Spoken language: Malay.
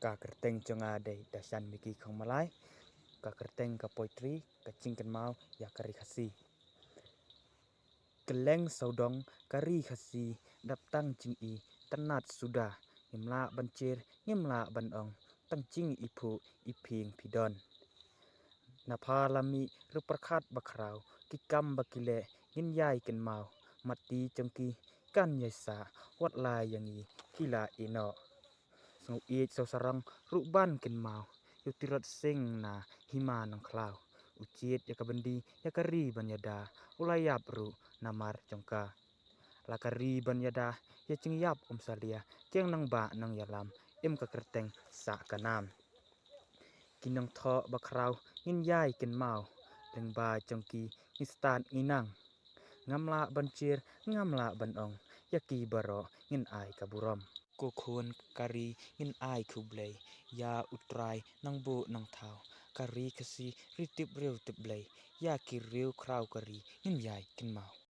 ka kerteng jonga de Dashanmeki khongmalai ka kerteng ka poetry ka cingkan mau ya ka Rikhasi keleng saudong ka Rikhasi daptang jingi tenat sudah ngimla bancir ngimla banong tang jing ipu iping pidon napalami ruperkhat bakrau kikam bakile ngin yai ken mau mati chongki kan yaisa wat lai yangi kila ino so it so sarang ruban ken mau yutirot sing na hima nang klau uciet yakabandi yakari banyada ulayap ru namar jongka lakari banyada ya jingiap salia keng nang ba nang yalam im ka kerteng sa kanam kinang thoh bakrau ngin yai ken mau lengba jongki instan inang ngamla bancir ngamla banong yaki baro ngin ai kaburam kokon kari ngin ai khublei ya utrai nang bu nang thoh kari khasi ritip riu tiplei ya ki riu krau kari ngin yai ken mau